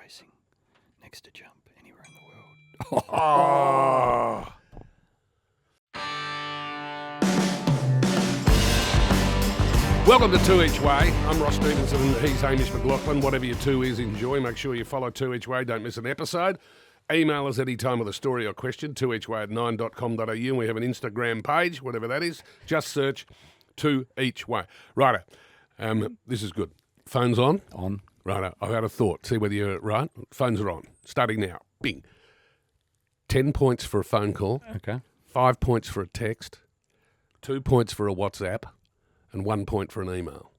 racing next to jump anywhere in the world. Oh. Welcome to Two Each Way. I'm Ross Stevenson and he's Hamish McLachlan. Whatever your two is, enjoy. Make sure you follow Two Each Way. Don't miss an episode. Email us any time with a story or question, twoeachway@9.com.au. And we have an Instagram page, whatever that is. Just search Two Each Way. Righto. This is good. Phone's on? On. Righto. I've had a thought. See whether you're right. Phones are on. Starting now. Bing. 10 points for a phone call. Okay. 5 points for a text. 2 points for a WhatsApp. And 1 point for an email.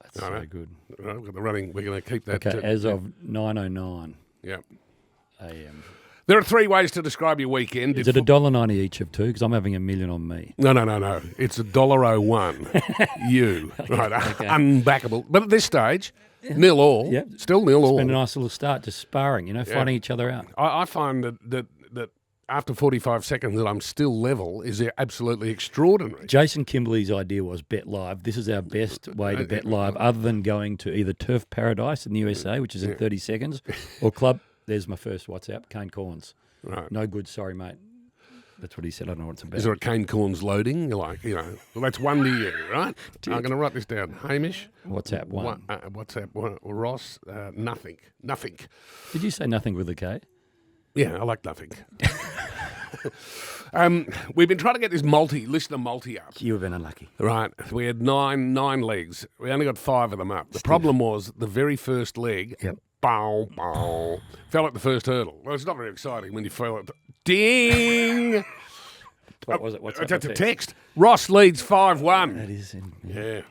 That's so good. Right, we've got the running. We're going to keep that. Okay, as of 9:09 Yep. a.m. There are three ways to describe your weekend. Is it $1.90 each of two? Because I'm having $1 million on me. No. It's $1.01. You. Right. Okay. Unbackable. But at this stage, 0-all. Yep. Still 0-all. It's been a nice little start, just sparring, finding each other out. I find that after 45 seconds that I'm still level is absolutely extraordinary. Jason Kimberley's idea was bet live. This is our best way to bet live, other than going to either Turf Paradise in the USA, which is in 30 seconds, or Club. There's my first WhatsApp, Kane Corns. Right. No good, sorry, mate. That's what he said. I don't know what it's about. Is there a Kane Corns loading? Well, that's one to you, right? I'm going to write this down. Hamish? WhatsApp one. WhatsApp one. Ross? Nothing. Nothing. Did you say nothing with a K? Yeah, I like nothing. We've been trying to get this listener multi up. You've been unlucky. Right. We had nine legs. We only got 5 of them up. The problem was the very first leg, bow, fell at the first hurdle. Well, it's not very exciting when you fell at ding. What was it? What's that? That's a text. Ross leads 5-1. That is in. Yeah.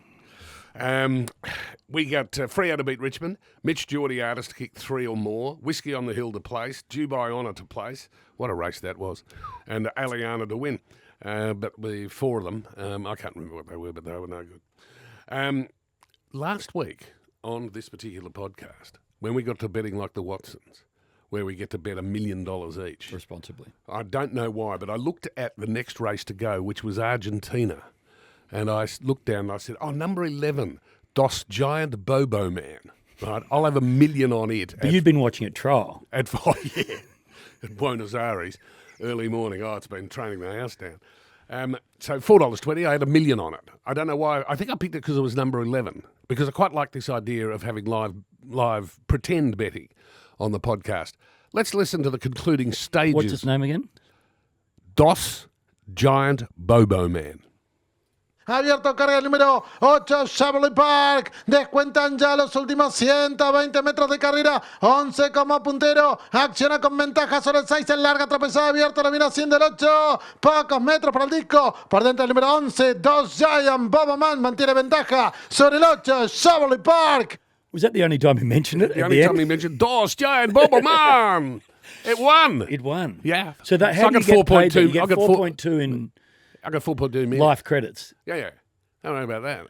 We got Freo to beat Richmond, Mitch Georgiades to kick 3 or more, Whiskey on the Hill to place, Dubai Honour to place. What a race that was. And Aliana to win. But the 4 of them, I can't remember what they were, but they were no good. Last week on this particular podcast, when we got to betting like the Watsons, where we get to bet $1 million each. Responsibly. I don't know why, but I looked at the next race to go, which was Argentina. And I looked down and I said, number 11, Dos Giant Bobo Man. Right, I'll have $1 million on it. But you've been watching it trial. At Buenos Aires, early morning. It's been training the house down. So $4.20, I had $1 million on it. I don't know why. I think I picked it because it was number 11, because I quite like this idea of having live pretend betting on the podcast. Let's listen to the concluding stages. What's its name again? Dos Giant Bobo Man. Abierto carga el número 8, Shabley Park. Descuentan ya los últimos 120 metros de carrera. 11 como puntero. Acciona con ventaja sobre el 6 en larga tropezada. Abierto lo viene haciendo el 8. Pocos metros para el disco. Por dentro el número 11, Dos Giant Bobo Man. Mantiene ventaja sobre el 8, Shabley Park. Was that the only time he mentioned it? The only time he mentioned Dos Giant Bobo Man. It won. It won. Yeah. So that how do you get paid? You get 4.2 in. I got 4.2 million. Life credits. Yeah. Don't know about that.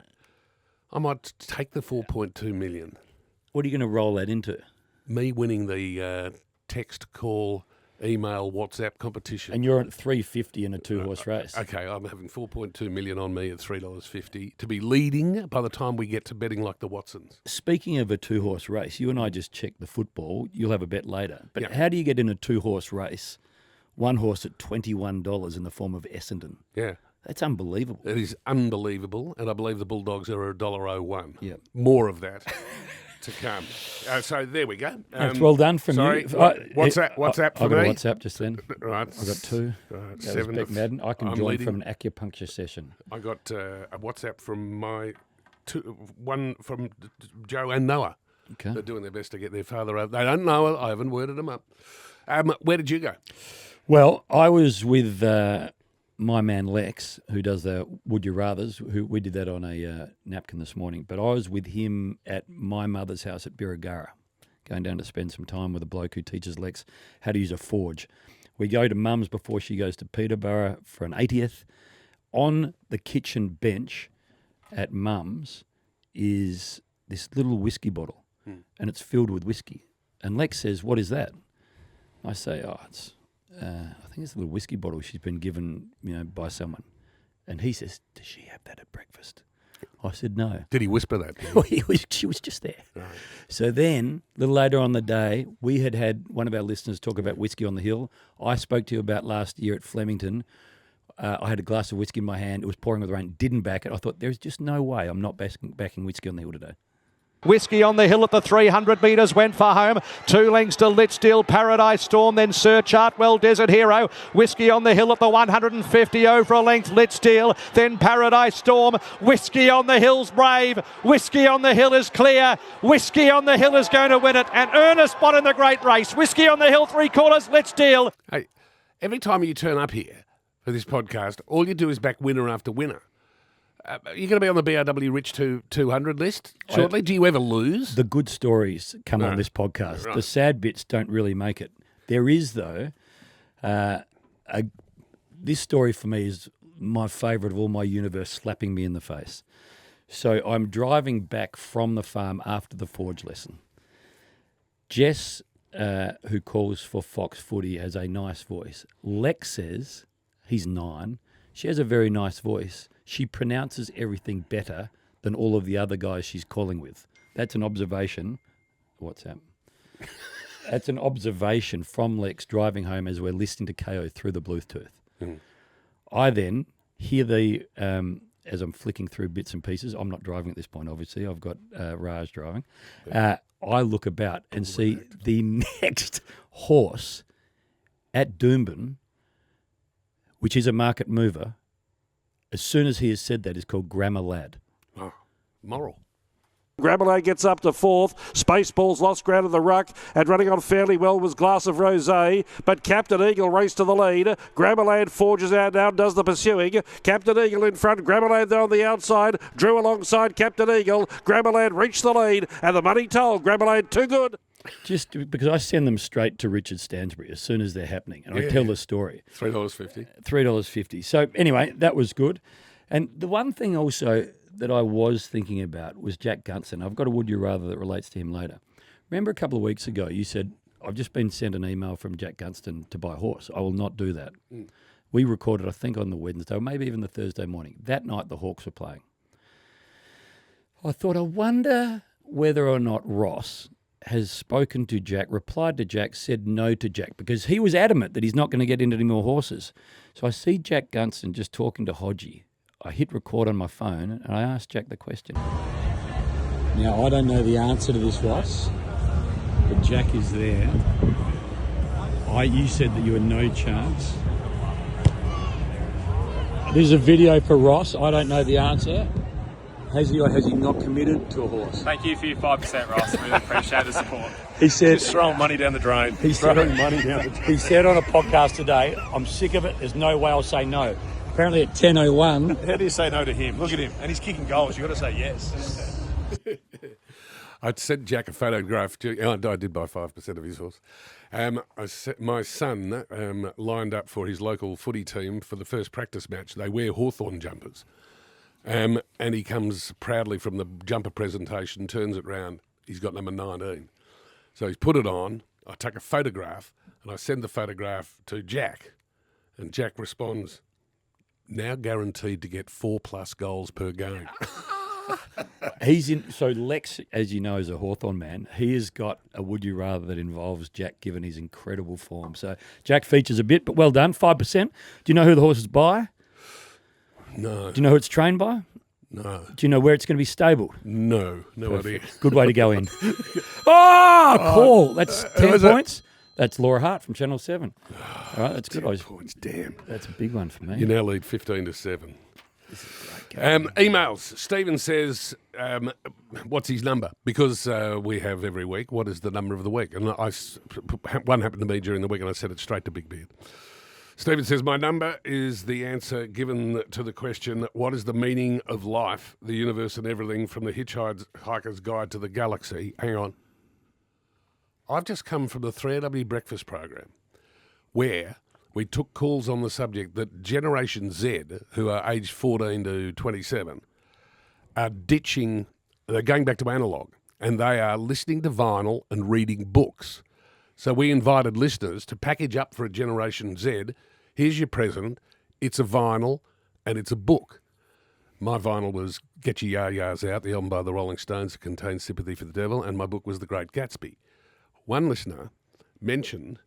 I might take the 4.2 million. What are you going to roll that into? Me winning the text, call, email, WhatsApp competition. And you're at $3.50 in a 2-horse race. Okay, I'm having 4.2 million on me at $3.50 to be leading by the time we get to betting like the Watsons. Speaking of a 2-horse race, you and I just checked the football. You'll have a bet later. But how do you get in a 2-horse race? 1 horse at $21 in the form of Essendon. Yeah. That's unbelievable. It is unbelievable, and I believe the Bulldogs are $1.01. Yeah. More of that to come. So there we go. That's well done from you. WhatsApp for me. I got a WhatsApp just then. Right. I got 2. Right, that 7. was Beck Madden. I can join from an acupuncture session. I got a WhatsApp from one from Joe and Noah. Okay. They're doing their best to get their father over. They don't know it. I haven't worded them up. Where did you go? Well, I was with my man Lex, who does the Would You Rathers. We did that on a napkin this morning. But I was with him at my mother's house at Birregurra, going down to spend some time with a bloke who teaches Lex how to use a forge. We go to Mum's before she goes to Peterborough for an 80th. On the kitchen bench at Mum's is this little whiskey bottle, and it's filled with whiskey. And Lex says, "What is that?" I say, it's... I think it's a little whiskey bottle she's been given, by someone. And he says, "Does she have that at breakfast?" I said, no. Did he whisper that? Well, she was just there. Right. So then, a little later on the day, we had one of our listeners talk about whiskey on the hill. I spoke to you about last year at Flemington. I had a glass of whiskey in my hand. It was pouring with rain. Didn't back it. I thought, there's just no way I'm not backing whiskey on the hill today. Whiskey on the hill at the 300 metres went for home. 2 lengths to Litchfield, Paradise Storm, then Sir Chartwell, Desert Hero. Whiskey on the hill at the 150 over a length, Litchfield, then Paradise Storm. Whiskey on the hill's brave. Whiskey on the hill is clear. Whiskey on the hill is going to win it and earn a spot in the great race. Whiskey on the hill, 3/4, Litchfield. Hey, every time you turn up here for this podcast, all you do is back winner after winner. You're going to be on the BRW Rich 200 list shortly. Do you ever lose? The good stories come on this podcast. Right. The sad bits don't really make it. There is, though, this story for me is my favourite of all my universe slapping me in the face. So I'm driving back from the farm after the forge lesson. Jess, who calls for Fox Footy, has a nice voice. Lex says, he's 9, she has a very nice voice. She pronounces everything better than all of the other guys she's calling with. That's an observation. What's that? That's an observation from Lex driving home as we're listening to KO through the Bluetooth. Mm. I then hear as I'm flicking through bits and pieces, I'm not driving at this point, obviously. I've got Raj driving. I look about and see the next horse at Doomben, which is a market mover. As soon as he has said that, is called Grammar Lad. Oh, moral. Grammar gets up to 4th. Spaceballs lost ground in the ruck, and running on fairly well was Glass of Rosé, but Captain Eagle raced to the lead. Grammarland forges out now, does the pursuing. Captain Eagle in front, Grammarland there on the outside, drew alongside Captain Eagle. Grammarland reached the lead, and the money told Grammarland too good. Just because I send them straight to Richard Stansbury as soon as they're happening, and I tell the story. $3.50. $3.50. So anyway, that was good. And the one thing also that I was thinking about was Jack Gunston. I've got a would you rather that relates to him later. Remember a couple of weeks ago you said, I've just been sent an email from Jack Gunston to buy a horse. I will not do that. Mm. We recorded, I think, on the Wednesday or maybe even the Thursday morning. That night the Hawks were playing. I thought, I wonder whether or not Ross has spoken to Jack, replied to Jack, said no to Jack, because he was adamant that he's not going to get into any more horses. So I see Jack Gunston just talking to Hodgie. I hit record on my phone and I asked Jack the question. Now, I don't know the answer to this, Ross, but Jack is there. You said that you had no chance. This is a video for Ross. I don't know the answer. Has he or has he not committed to a horse? Thank you for your 5%, Ross. Really appreciate the support. He said, just throwing money down the drain. He said on a podcast today, I'm sick of it. There's no way I'll say no. Apparently at 10:01. How do you say no to him? Look at him. And he's kicking goals. You've got to say yes. I sent Jack a photograph. I did buy 5% of his horse. My son lined up for his local footy team for the first practice match. They wear Hawthorn jumpers. And he comes proudly from the jumper presentation, turns it round. He's got number 19. So he's put it on. I take a photograph and I send the photograph to Jack. And Jack responds, now guaranteed to get 4+ goals per game. So Lex, as you know, is a Hawthorn man. He has got a would you rather that involves Jack, given his incredible form. So Jack features a bit, but well done, 5%. Do you know who the horse is by? No. Do you know who it's trained by? No. Do you know where it's going to be stabled? No idea. Good way to go in. Paul! That's 10 points. That's Laura Hart from Channel 7. All right, that's good. 10 points, damn. That's a big one for me. You now lead 15-7. This is a great game. Emails. Stephen says, what's his number? Because we have every week, what is the number of the week? And one happened to me during the week and I said it straight to Big Beard. Stephen says, my number is the answer given to the question, what is the meaning of life, the universe and everything from the Hitchhiker's Guide to the Galaxy? Hang on. I've just come from the 3AW breakfast program where we took calls on the subject that Generation Z, who are aged 14 to 27, are they're going back to analogue, and they are listening to vinyl and reading books. So we invited listeners to package up for a Generation Z. Here's your present. It's a vinyl and it's a book. My vinyl was Get Your Ya-Ya's Out, the album by the Rolling Stones that contains Sympathy for the Devil, and my book was The Great Gatsby. One listener mentioned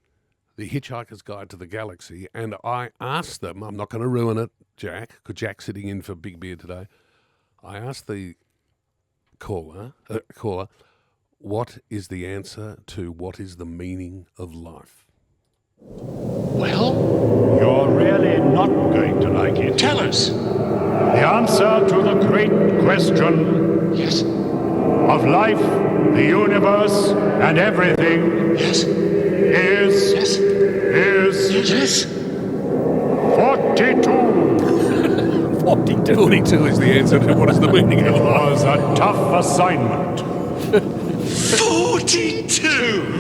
The Hitchhiker's Guide to the Galaxy, and I asked them, I'm not going to ruin it, Jack, because Jack's sitting in for Big Beer today. I asked the caller, what is the answer to what is the meaning of life? Well, You're really not going to like it. tell us. The answer to the great question Yes, of life, the universe, and everything yes, is yes. 42. 42 is the answer to what is the meaning of It life. was a tough assignment. 42?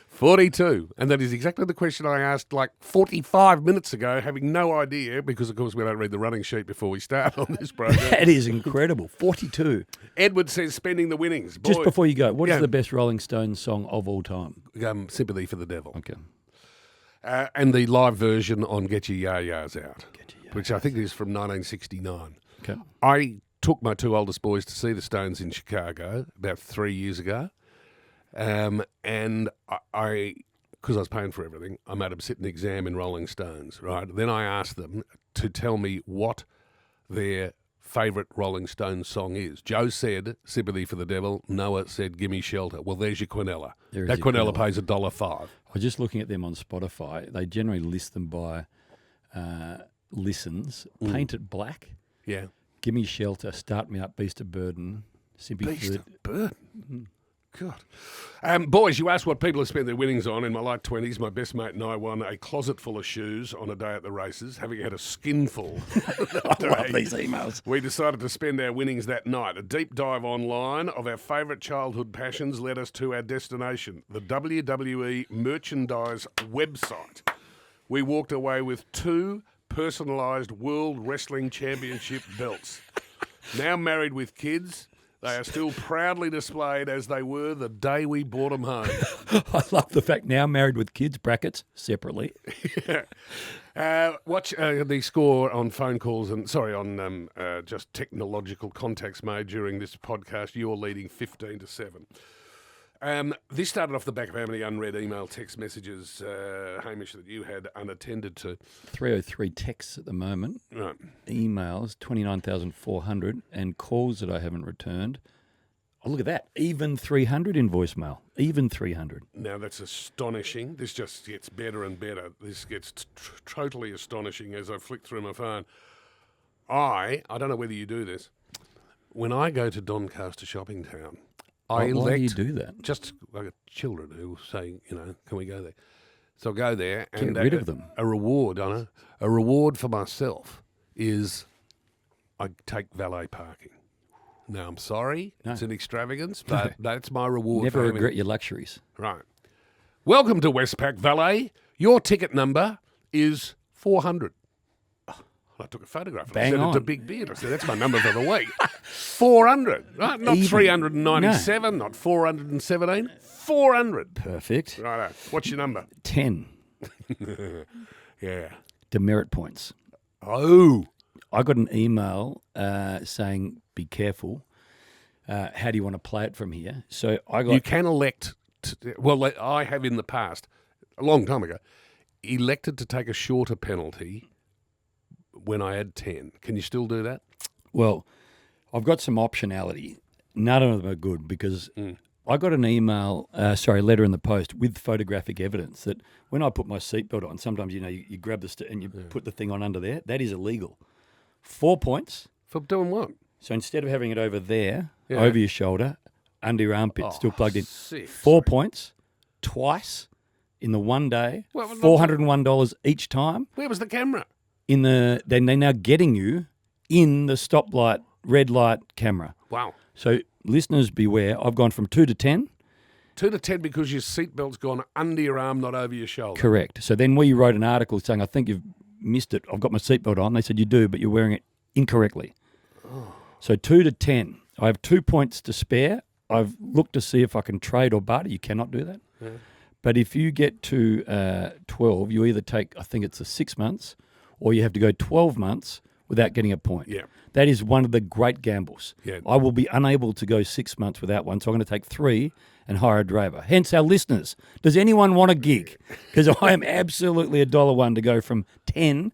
42. And that is exactly the question I asked like 45 minutes ago, having no idea, because, of course, we don't read the running sheet before we start on this program. That is incredible. 42. Edward says spending the winnings. Just Boy, before you go, what is Yeah. the best Rolling Stones song of all time? Sympathy for the Devil. Okay. And the live version on Get Your Ya-Ya's Out, which I think is from 1969. Okay. I took my two oldest boys to see the Stones in Chicago about 3 years ago. And I, because I was paying for everything, I made them sit an exam in Rolling Stones, right? Then I asked them to tell me what their favourite Rolling Stones song is. Joe said Sympathy for the Devil. Noah said Gimme Shelter. Well, there's your Quinella. There is That your Quinella Quinella. pays $1.05. I was just looking at them on Spotify. They generally list them by listens. Paint It Black, Yeah. Gimme Shelter, Start Me Up, Beast of Burden, Sympathy Beast for the... of Burden. God. Boys, you asked what people have spent their winnings on. In my late 20s, my best mate and I won a closet full of shoes on a day at the races, having had a skinful. I love these emails. We decided to spend our winnings that night. A deep dive online of our favourite childhood passions led us to our destination, the WWE merchandise website. We walked away with 2 personalised World Wrestling Championship belts. Now married with kids, they are still proudly displayed as they were the day we brought them home. I love the fact now married with kids, brackets, separately. Watch the score on phone calls and, on just technological contacts made during this podcast. You're leading 15-7. This started off the back of how many unread email text messages, Hamish, that you had unattended to. 303 texts at the moment, Right. emails, 29,400, and calls that I haven't returned. Oh, look at that. Even 300 in voicemail. Even 300. Now, that's astonishing. This just gets better and better. This gets totally astonishing as I flick through my phone. I don't know whether you do this. When I go to Doncaster Shopping Town, I Why do you elect do that? just like children who say, can we go there? So I go there and Get rid of them. A reward, I know. A reward for myself is I take valet parking. Now, I'm sorry, it's an extravagance, but that's my reward. Never for having- regret your luxuries. Right. Welcome to Westpac Valet. Your ticket number is 400. I took a photograph and Bang I sent it to on. Big Beard. I said, that's my number for the week. 400. Right? Not Even. 397, not 417. 400. Perfect. Righto. What's your number? 10 Yeah. demerit points. Oh. I got an email saying, be careful. How do you want to play it from here? So I got... You can elect, well, I have in the past, a long time ago, elected to take a shorter penalty when I had 10. Can you still do that? Well, I've got some optionality. None of them are good because I got an email, letter in the post with photographic evidence that when I put my seatbelt on, sometimes, you grab the and you put the thing on under there. That is illegal. 4 points. For doing what? So instead of having it over there, Yeah. over your shoulder, under your armpit, still plugged in. sick. 4 points, twice in the one day, Well, $401 each time. Where was the camera? Then they're now getting you in the stoplight, red light camera. Wow. So listeners beware. I've gone from 2 to 10. 2 to 10 because your seatbelt's gone under your arm, not over your shoulder. Correct. So then we wrote an article saying, I think you've missed it. I've got my seatbelt on. They said, you do, but you're wearing it incorrectly. So 2 to 10. I have 2 points to spare. I've looked to see if I can trade or barter. You cannot do that. Yeah. But if you get to 12, you either take, I think it's the 6 months, or you have to go 12 months without getting a point. Yeah. That is one of the great gambles. Yeah. I will be unable to go 6 months without one, so I'm going to take 3 and hire a driver. Hence our listeners. Does anyone want a gig? Because I am absolutely $1 to go from 10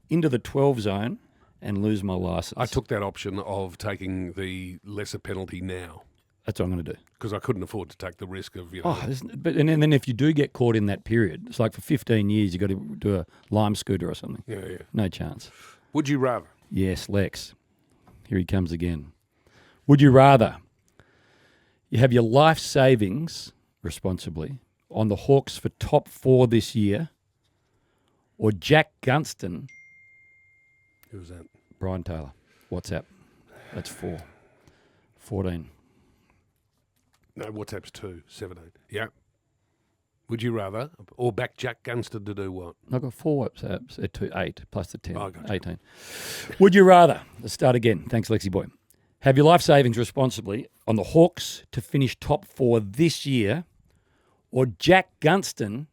into the 12 zone and lose my license. I took that option of taking the lesser penalty now That's what I'm going to do. because I couldn't afford to take the risk of, And then if you do get caught in that period, it's like for 15 years you've got to do a lime scooter or something. Yeah. No chance. Would you rather? Yes, Lex. Here he comes again. Would you rather you have your life savings responsibly on the Hawks for top 4 this year, or Jack Gunston, Who was that? Brian Taylor, WhatsApp? That's 4. 14. No, WhatsApp's 2, 17. Yeah. Would you rather, or back Jack Gunston to do what? I've got 4 WhatsApps at 8 plus the 10, Oh, gotcha. 18. Would you rather, let's start again. Thanks, Lexi Boy. Have your life savings responsibly on the Hawks to finish top 4 this year, or Jack Gunston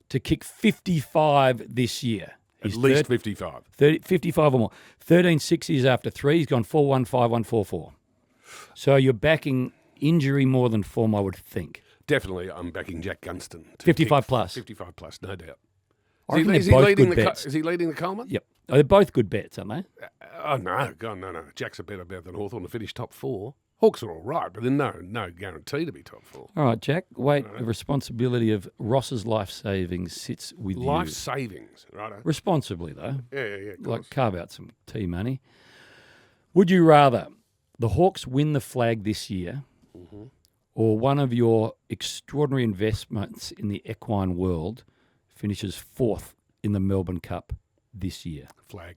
to kick 55 this year? At least 55. 55 or more. 13 sixes after 3. He's gone 4-1, 5-1, 4-4. So you're backing injury more than form, I would think. Definitely, I'm backing Jack Gunston. to 55 kick plus. 55 plus, no doubt. I reckon they're both good bets. Is he leading the Coleman? Yep. Oh, they're both good bets, aren't they? Oh, no. God, no. Jack's a better bet than Hawthorn to finish top 4. Hawks are all right, but there's no guarantee to be top 4. All right, Jack. Wait, the responsibility of Ross's life savings sits with Life you. savings, right? Responsibly, though. Yeah, of Like course. carve out some tea money. Would you rather the Hawks win the flag this year, or one of your extraordinary investments in the equine world finishes 4th in the Melbourne Cup this year? Flag.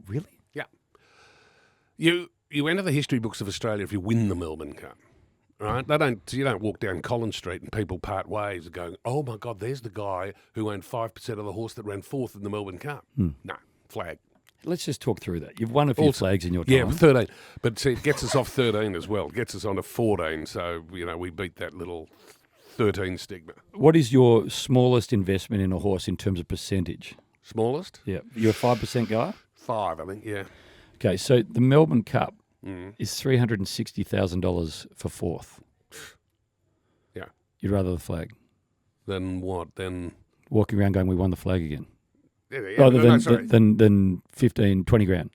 Really? Yeah. You enter the history books of Australia if you win the Melbourne Cup, right? You don't walk down Collins Street and people part ways going, oh my God, there's the guy who owned 5% of the horse that ran 4th in the Melbourne Cup. No, flag. Let's just talk through that. You've won a few Also- flags in your time. Yeah, 13. But see, it gets us off 13 as well. It gets us onto 14. So, we beat that little 13 stigma. What is your smallest investment in a horse in terms of percentage? Smallest? Yeah, you're a 5% guy? 5, I think, yeah. Okay, so the Melbourne Cup is $360,000 for 4th. Yeah. You'd rather the flag? Then what? Then... Walking around going, we won the flag again. Yeah, Rather no, sorry. than 15, 20 grand.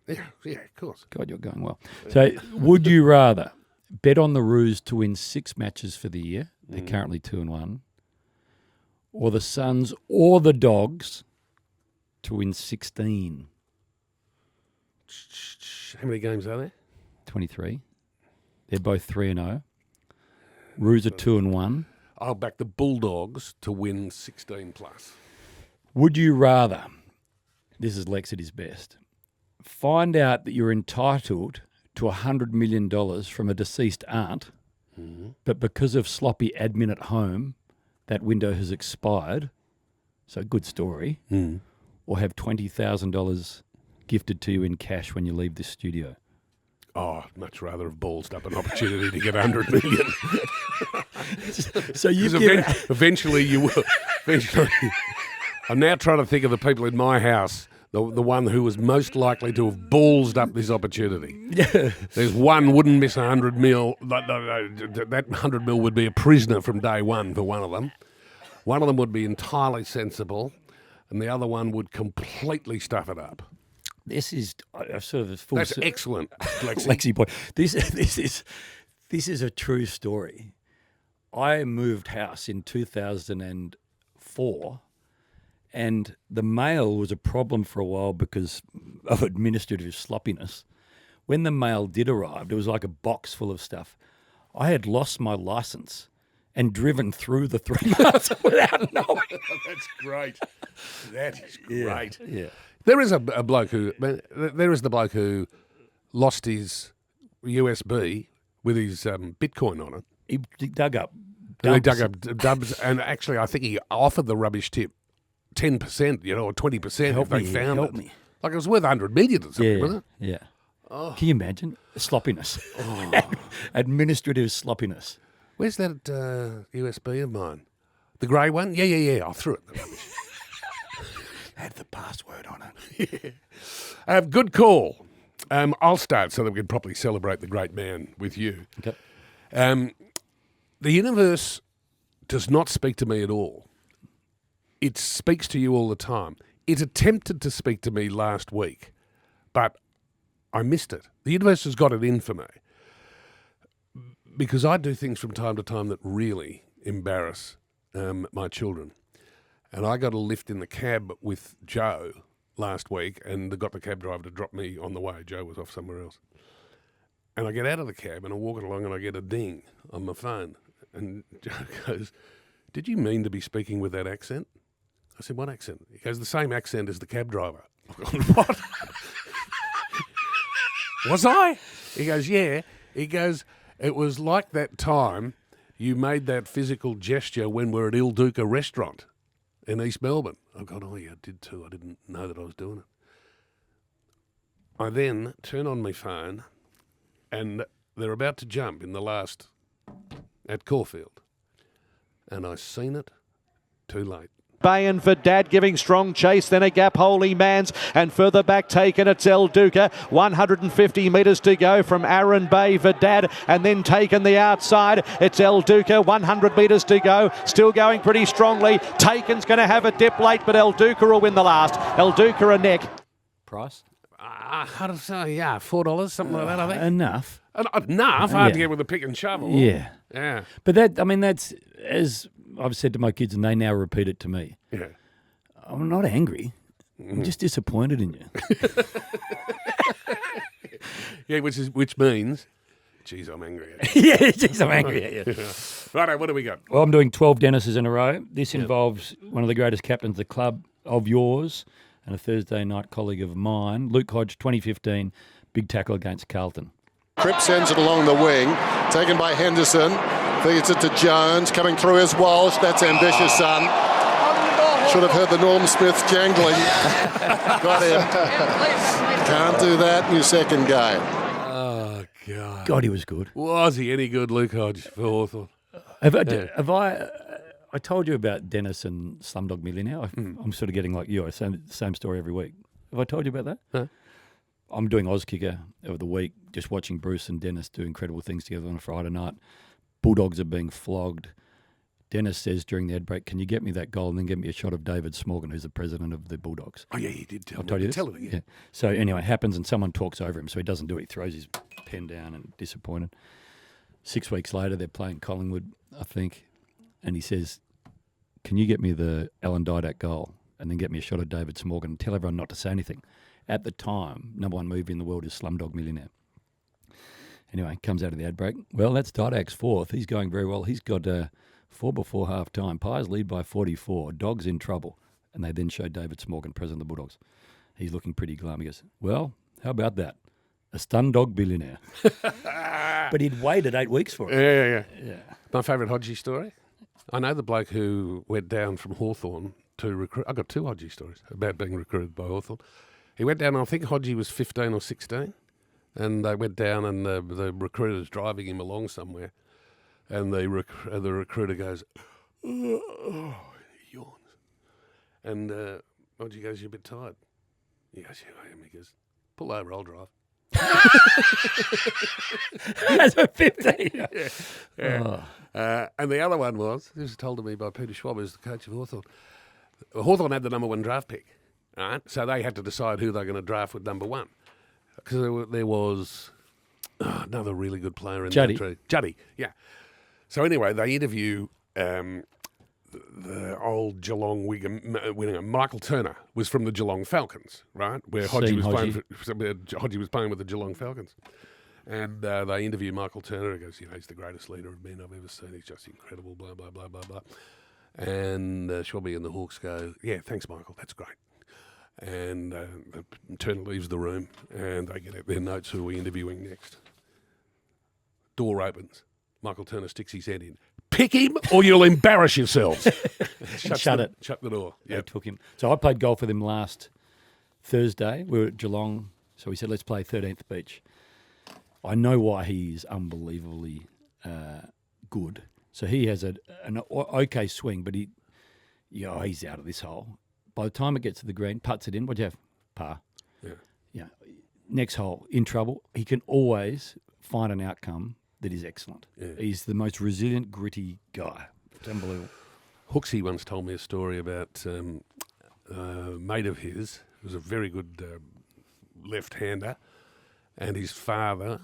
Yeah, of course. God, you're going well. So would you rather bet on the Roos to win 6 matches for the year? They're currently 2-1. Or the Suns or the Dogs to win 16? How many games are there? 23. They're both 3-0. Roos are 2-1. I'll back the Bulldogs to win 16 plus. Would you rather, this is Lex at his best, find out that you're entitled to $100 million from a deceased aunt, but because of sloppy admin at home, that window has expired, so good story, or have $20,000 gifted to you in cash when you leave this studio? Oh, I'd much rather have ballsed up an opportunity to get 100 million. So you've 'Cause given... eventually you will. Eventually. I'm now trying to think of the people in my house, the one who was most likely to have ballsed up this opportunity. There's one wouldn't miss 100 mil. That 100 mil would be a prisoner from day one for one of them. One of them would be entirely sensible, and the other one would completely stuff it up. This is sort of a full... That's excellent, Lexi. Lexi boy. This is a true story. I moved house in 2004, and the mail was a problem for a while because of administrative sloppiness. When the mail did arrive, it was like a box full of stuff. I had lost my license and driven through the 3 months without knowing. That's great. That is great. Yeah. There is a bloke who. There is the bloke who lost his USB with his Bitcoin on it. He dug up. And he dumps. dug up dubs, and actually, I think he offered the rubbish tip 10%, or 20% Help if they me, found help it. me. Like it was worth 100 million or something, Yeah, wasn't it? yeah. Can you imagine? Sloppiness. Administrative sloppiness. Where's that USB of mine? The grey one? Yeah. I threw it in the rubbish. Had the password on it. Good call. I'll start so that we can properly celebrate the great man with you. Okay. The universe does not speak to me at all. It speaks to you all the time. It attempted to speak to me last week, but I missed it. The universe has got it in for me because I do things from time to time that really embarrass my children. And I got a lift in the cab with Joe last week and got the cab driver to drop me on the way. Joe was off somewhere else. And I get out of the cab and I'm walking along and I get a ding on my phone. And Joe goes, "Did you mean to be speaking with that accent?" I said, "What accent?" He goes, "The same accent as the cab driver." I've gone, "What?" Was I? He goes, "Yeah." He goes, "It was like that time you made that physical gesture when we're at Il Duca restaurant in East Melbourne." I've gone, "Oh, yeah, I did too. I didn't know that I was doing it." I then turn on my phone and they're about to jump in the last at Caulfield. And I seen it too late. Bay and Vidad giving strong chase, then a gap Holy Mans, and further back taken it's El Duca. 150 metres to go from Aaron Bay, Vidad, and then taken the outside. It's El Duca, 100 metres to go, still going pretty strongly. Taken's going to have a dip late, but El Duca will win the last. El Duca a neck. Price? How to say, yeah, $4, something like that, I think. Enough. Enough? Hard to get with a pick and shovel. Yeah. Yeah. But that's, as I've said to my kids, and they now repeat it to me. Yeah. I'm not angry. I'm just disappointed in you. Yeah, which means, geez, I'm angry at you. Yeah, geez, I'm angry at you. Righto, what do we got? Well, I'm doing 12 Dennises in a row. This involves one of the greatest captains of the club, of yours, and a Thursday night colleague of mine, Luke Hodge, 2015, big tackle against Carlton. Cripps sends it along the wing, taken by Henderson, feeds it to Jones, coming through is Walsh, that's ambitious, son. Should have heard the Norm Smith jangling. Got him. Can't do that in your second game. Oh, God. God, he was good. Was he any good, Luke Hodge, for Hawthorn? Have I told you about Dennis and Slumdog Millionaire? I'm sort of getting like you. I say the same story every week. Have I told you about that? No. I'm doing Auskicker over the week, just watching Bruce and Dennis do incredible things together on a Friday night. Bulldogs are being flogged. Dennis says during the ad break, "Can you get me that goal and then get me a shot of David Smorgan, who's the president of the Bulldogs?" Oh, yeah, he did tell me. I told you this? Tell it again. Yeah. So anyway, it happens and someone talks over him, so he doesn't do it. He throws his pen down and disappointed. 6 weeks later, they're playing Collingwood, I think, and he says, "Can you get me the Alan Didak goal and then get me a shot of David Smorgan and tell everyone not to say anything?" At the time, number one movie in the world is Slumdog Millionaire. Anyway, comes out of the ad break. Well, that's Didak's fourth. He's going very well. He's got 4 before half time. Pies lead by 44. Dogs in trouble. And they then show David Smorgan, president of the Bulldogs. He's looking pretty glum. He goes, "Well, how about that? A stun dog billionaire." But he'd waited 8 weeks for it. Yeah. My favourite Hodgie story. I know the bloke who went down from Hawthorn to recruit. I've got 2 Hodgie stories about being recruited by Hawthorn. He went down, I think Hodgie was 15 or 16, and they went down and the recruiter's driving him along somewhere, and the recruiter goes, "Oh," he yawns. And Hodgie goes, "You're a bit tired." He goes, "Yeah, I am." He goes, "Pull over, I'll drive." That's a 15. Yeah. And the other one was, this was told to me by Peter Schwab, who's the coach of Hawthorn. Hawthorn had the number 1 draft pick, right? So they had to decide who they're going to draft with number 1. Because there was another really good player in Juddy. that tree. Juddy, yeah. So anyway, they interview the old Geelong winger, Michael Turner, was from the Geelong Falcons, right? Where Hodgie was playing with the Geelong Falcons. And they interview Michael Turner. He goes, "He's the greatest leader of men I've ever seen. He's just incredible, blah, blah, blah, blah, blah." And Schwabby and the Hawks go, "Yeah, thanks, Michael. That's great." And Turner leaves the room, and they get out their notes, who are we interviewing next. Door opens. Michael Turner sticks his head in. "Pick him or you'll embarrass yourselves." Shut the door. They Yep. took him. So I played golf with him last Thursday. We were at Geelong, so we said, "Let's play 13th Beach." I know why he's unbelievably good. So he has an okay swing, but he's out of this hole. By the time it gets to the green, putts it in. What'd you have? Par. Yeah. Yeah. Next hole, in trouble. He can always find an outcome that is excellent. Yeah. He's the most resilient, gritty guy. It's unbelievable. Hooksy once told me a story about a mate of his who was a very good left-hander, and his father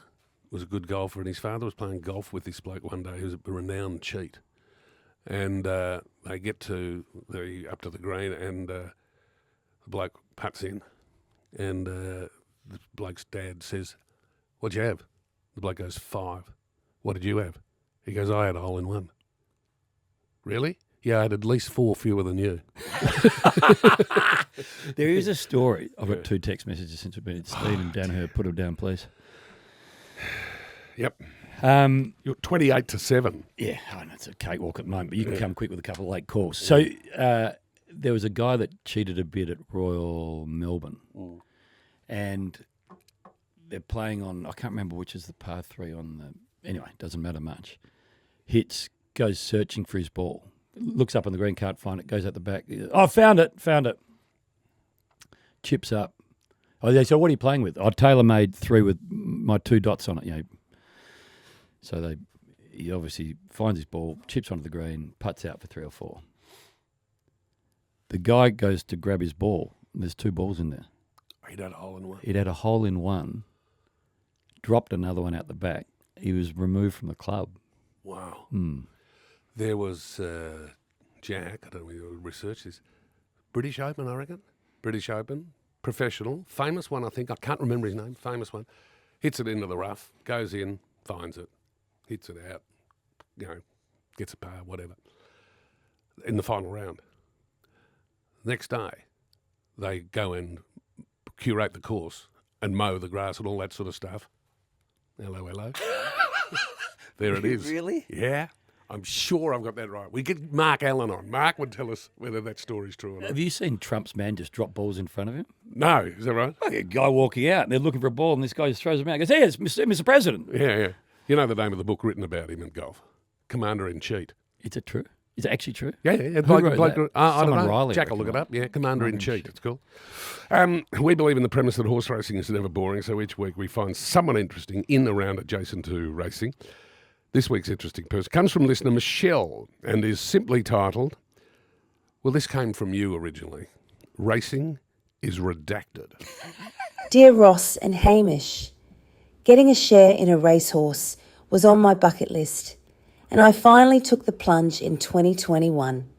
was a good golfer, and his father was playing golf with this bloke one day who was a renowned cheat. And they get up to the green, and the bloke putts in, and the bloke's dad says, "What'd you have?" The bloke goes, 5. "What did you have?" He goes, "I had a hole in one." "Really?" "Yeah, I had at least 4 fewer than you." There is a story. I've got 2 text messages since we've been at Steve and Danaher. Put them down, please. Yep. You're 28-7. Yeah, I know it's a cakewalk at the moment, but you can come quick with a couple of late calls. So there was a guy that cheated a bit at Royal Melbourne, and they're playing on, I can't remember which is the par 3 on the, anyway, doesn't matter much. Hits, goes searching for his ball, looks up on the green, can't find it, goes out the back. "Oh, found it. Chips up. Oh, they said, "What are you playing with?" "I tailor-made 3 with my 2 dots on it." You know. So he obviously finds his ball, chips onto the green, putts out for 3 or 4. The guy goes to grab his ball. And there's 2 balls in there. He'd had a hole in one. He'd had a hole in one, dropped another one out the back. He was removed from the club. Wow. There was Jack, I don't know if you research this, British Open, I reckon. British Open, professional, famous one, I think. I can't remember his name, famous one. Hits it into the rough, goes in, finds it, hits it out, gets a par, whatever, in the final round. Next day, they go and curate the course and mow the grass and all that sort of stuff. Hello. There it is. Really? Yeah. I'm sure I've got that right. We get Mark Allen on. Mark would tell us whether that story's true or not. Have you seen Trump's man just drop balls in front of him? No, is that right? Like a guy walking out, and they're looking for a ball, and this guy just throws them out. He goes, "Hey, it's Mr. President." Yeah. You know the name of the book written about him in golf? Commander-in-Chief. Is it true? Is it actually true? Yeah. Who wrote that? I don't Someone know. Riley, Jack I will look it reckon, up. Yeah, Commander-in-Chief. Commander-in-Chief. It's cool. We believe in the premise that horse racing is never boring, so each week we find someone interesting in the round adjacent to racing. This week's interesting person comes from listener Michelle and is simply titled, well, this came from you originally, Racing is Redacted. Dear Ross and Hamish, getting a share in a racehorse was on my bucket list, and I finally took the plunge in 2021.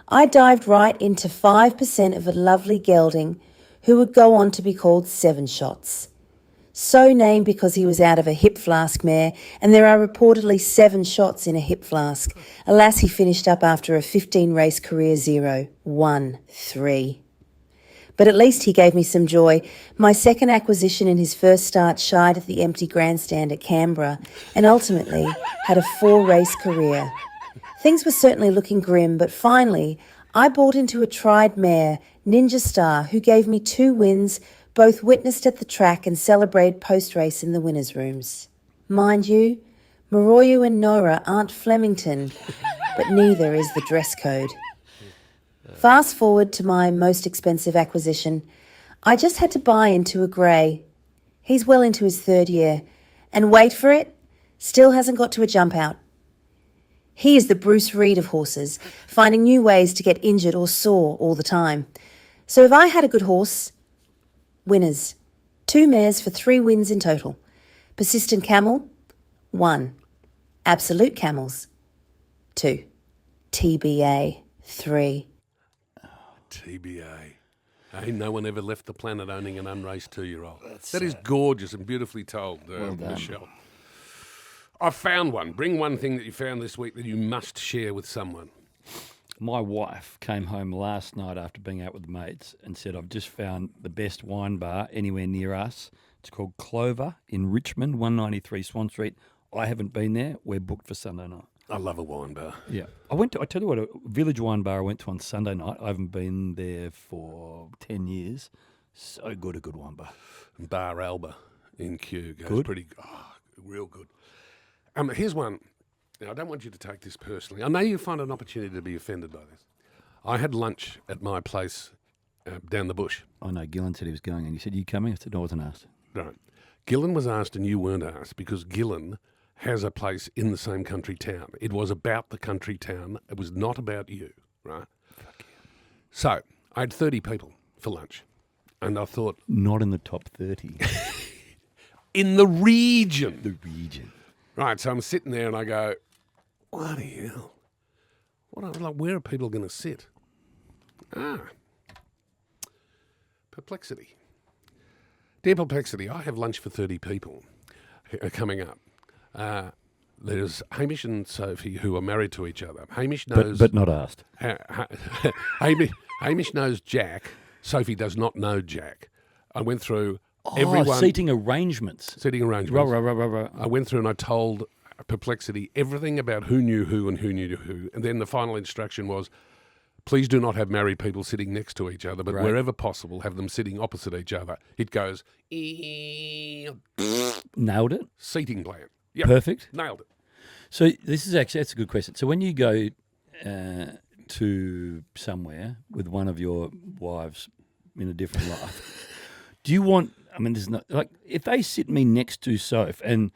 I dived right into 5% of a lovely gelding who would go on to be called 7 Shots. So named because he was out of a hip flask mare, and there are reportedly 7 shots in a hip flask. Alas, he finished up after a 15-race career 0, 1, 3. But at least he gave me some joy. My second acquisition in his first start shied at the empty grandstand at Canberra, and ultimately had a 4-race career. Things were certainly looking grim, but finally I bought into a tried mare, Ninja Star, who gave me 2 wins, both witnessed at the track and celebrated post-race in the winners' rooms. Mind you, Moroyu and Nora aren't Flemington, but neither is the dress code. Fast forward to my most expensive acquisition. I just had to buy into a grey. He's well into his 3rd year, and wait for it, still hasn't got to a jump out. He is the Bruce Reed of horses, finding new ways to get injured or sore all the time. So if I had a good horse, winners. 2 mares for 3 wins in total. Persistent Camel, 1. Absolute Camels, 2. TBA, 3. TBA. Hey, no one ever left the planet owning an unraced 2-year-old. That is gorgeous and beautifully told, Michelle. I found one. Bring one thing that you found this week that you must share with someone. My wife came home last night after being out with mates and said, "I've just found the best wine bar anywhere near us. It's called Clover in Richmond, 193 Swan Street. I haven't been there. We're booked for Sunday night." I love a wine bar. Yeah. I tell you what, a village wine bar I went to on Sunday night. I haven't been there for 10 years. So good, a good wine bar. Bar Alba in Kew goes Good? pretty real good. Here's one. Now, I don't want you to take this personally. I know you find an opportunity to be offended by this. I had lunch at my place down the bush. I know Gillen said he was going, and you said, you coming? I said, no, I wasn't asked. Right. Gillen was asked and you weren't asked because Gillen has a place in the same country town. It was about the country town. It was not about you, right? Fuck you. So I had 30 people for lunch, and I thought... Not in the top 30. In the region. The region. Right, so I'm sitting there and I go, what the hell? Where are people going to sit? Perplexity. Dear Perplexity, I have lunch for 30 people coming up. There's Hamish and Sophie who are married to each other. Hamish knows... But not asked. Hamish knows Jack. Sophie does not know Jack. I went through everyone... Seating arrangements. Seating arrangements. Right. I went through and I told Perplexity everything about who knew who and who knew who. And then the final instruction was, please do not have married people sitting next to each other, but wherever possible, have them sitting opposite each other. It goes... Nailed it. Seating plan. Yep. Perfect. Nailed it. So this is actually, that's a good question. So when you go to somewhere with one of your wives in a different life, do you want, I mean, there's not, like, if they sit me next to Soph and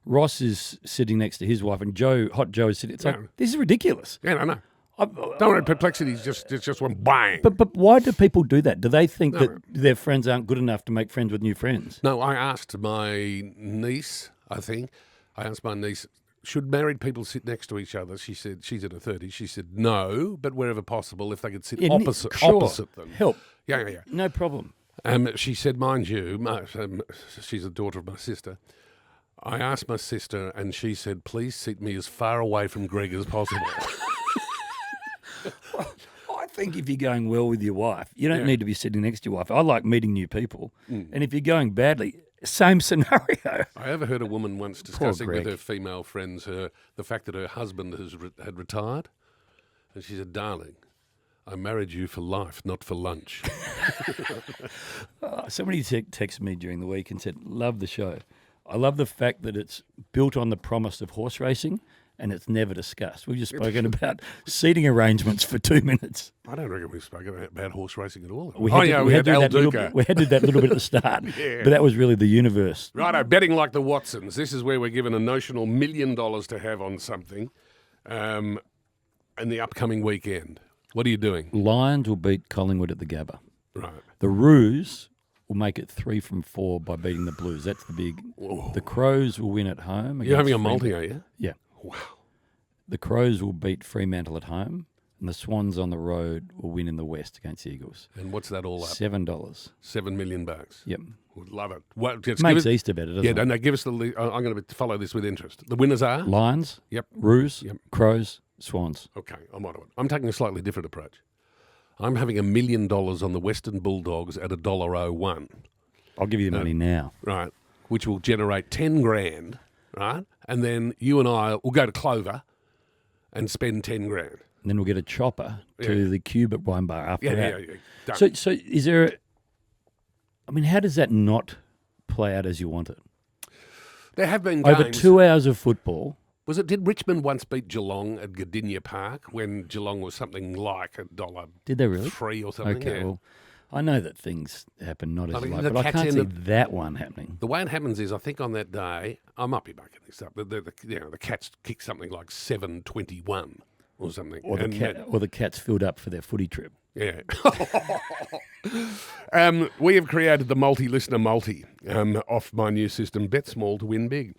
Ross is sitting next to his wife and Hot Joe is sitting, it's like, this is ridiculous. Yeah, I know. Don't worry, Perplexity just went bang. But why do people do that? Do they think that their friends aren't good enough to make friends with new friends? No, I asked my niece, should married people sit next to each other? She said, she's in her 30s. She said, no, but wherever possible, if they could sit opposite them. Help. Yeah. No problem. She said, mind you, she's the daughter of my sister. I asked my sister, and she said, please seat me as far away from Greg as possible. Well, I think if you're going well with your wife, you don't need to be sitting next to your wife. I like meeting new people. And if you're going badly, same scenario. I overheard a woman once discussing with her female friends the fact that her husband had retired. And she said, darling, I married you for life, not for lunch. Somebody texted me during the week and said, love the show. I love the fact that it's built on the promise of horse racing and it's never discussed. We've just spoken about seating arrangements for 2 minutes. I don't reckon we've spoken about horse racing at all. We had El Duca. We had to do that little bit at the start, but that was really the universe. Righto, betting like the Watsons. This is where we're given a notional $1 million to have on something in the upcoming weekend. What are you doing? Lions will beat Collingwood at the Gabba. Right. The Roos will make it 3 from 4 by beating the Blues. That's the big. Whoa. The Crows will win at home. You're having a multi, are you? Yeah. Wow. The Crows will beat Fremantle at home, and the Swans on the road will win in the West against the Eagles. And what's that all up? $7. $7 million. Yep. Would love it. Well, Makes Easter better, doesn't it? No, give us the. I'm going to follow this with interest. The winners are Lions. Yep. Roos. Yep. Crows. Swans. Okay, I'm on it. I'm taking a slightly different approach. I'm having $1 million on the Western Bulldogs at $1.01. I'll give you the money now. Right, which will generate 10 grand, right? And then you and I will go to Clover and spend 10 grand. And then we'll get a chopper to the Cube at Wine Bar after that. Yeah. Done. So is there... I mean, how does that not play out as you want it? There have been games... Over 2 hours of football... Did Richmond once beat Geelong at Gardenia Park when Geelong was something like $1? Did they really? $3 or something? Okay, yeah. well, I know that things happen not as I mean, like, the but I Cats can't see ended- that one happening. The way it happens is, I think on that day, I might be making this up, but the Cats kicked something like 7-21 or something. Or the Cats filled up for their footy trip. Yeah. We have created the multi-listener multi off my new system, Bet Small to Win Big.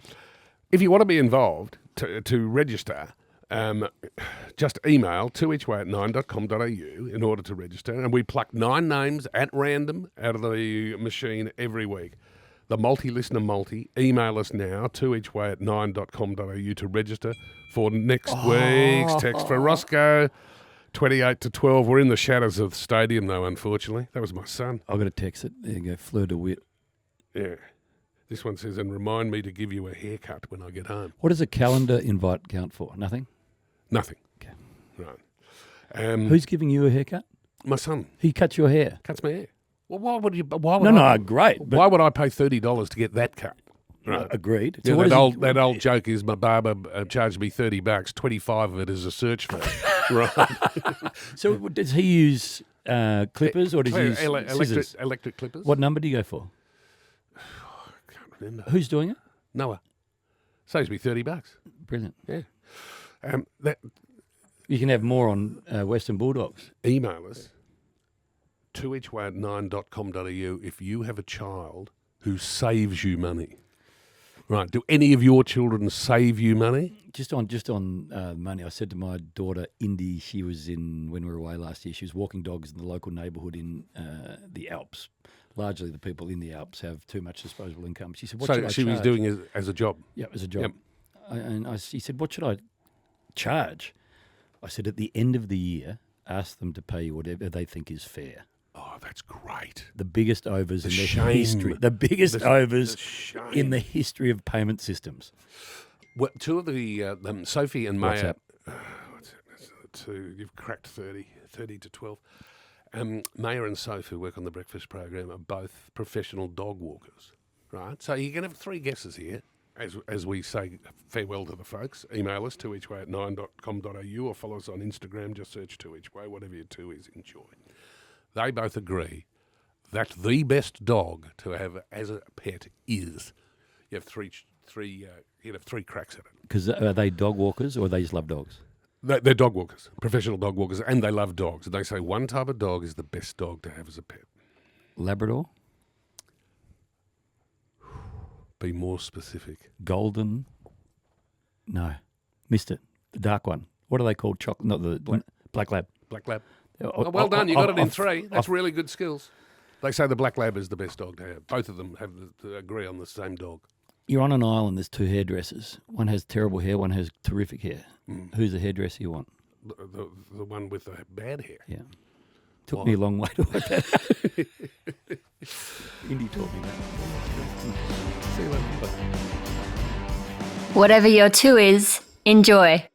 If you want to be involved, to register, just email 2eachway@9.com.au in order to register, and we pluck 9 names at random out of the machine every week. The multi-listener multi, email us now, 2eachway@9.com.au to register for next week's text for Roscoe, 28 to 12. We're in the shadows of the stadium, though, unfortunately. That was my son. I've got to text it. There you go, Fleur de Wit. Yeah. This one says, and remind me to give you a haircut when I get home. What does a calendar invite count for? Nothing? Nothing. Okay. Right. Who's giving you a haircut? My son. He cuts your hair? Cuts my hair. Well, why would great. But why would I pay $30 to get that cut? Right. Agreed. So that old joke is my barber charged me $30. 25 of it is a search fee. Right. So does he use clippers or does he use scissors? Electric clippers. What number do you go for? I can't remember. Who's doing it? Noah. Saves me $30. Brilliant. Yeah. You can have more on Western Bulldogs. Email us, twoeachway@9.com.au if you have a child who saves you money. Right. Do any of your children save you money? Just on money, I said to my daughter, Indy, she was when we were away last year, she was walking dogs in the local neighbourhood in the Alps. Largely the people in the Alps have too much disposable income. She said, what should I she was charge? doing it as a job? Yeah, as a job. Yep. She said, what should I charge? I said, at the end of the year, ask them to pay you whatever they think is fair. Oh, that's great. The biggest overs in shame. the history. The biggest overs in the history of payment systems. Well, two of the Sophie and What's Maya. that? What's that? That's two. You've cracked 30 to 12. Maya and Sophie, who work on the breakfast program, are both professional dog walkers, right? So you can have three guesses here. As we say farewell to the folks, email us twoeachway@9.com.au or follow us on Instagram. Just search 2eachway, whatever your two is, enjoy. They both agree that the best dog to have as a pet is. You have three. You'd have three cracks at it. Because are they dog walkers or they just love dogs? They're dog walkers, professional dog walkers, and they love dogs. And they say one type of dog is the best dog to have as a pet. Labrador? Be more specific. Golden? No. Missed it. The dark one. What are they called? Not the Black Lab. Black Lab. Well done. You got it in three. That's really good skills. They say the Black Lab is the best dog to have. Both of them agree on the same dog. You're on an island. There's two hairdressers. One has terrible hair. One has terrific hair. Who's the hairdresser you want? The one with the bad hair. Yeah. Took me a long way to work that out. Indy taught me that. See you later. Whatever your two is, enjoy.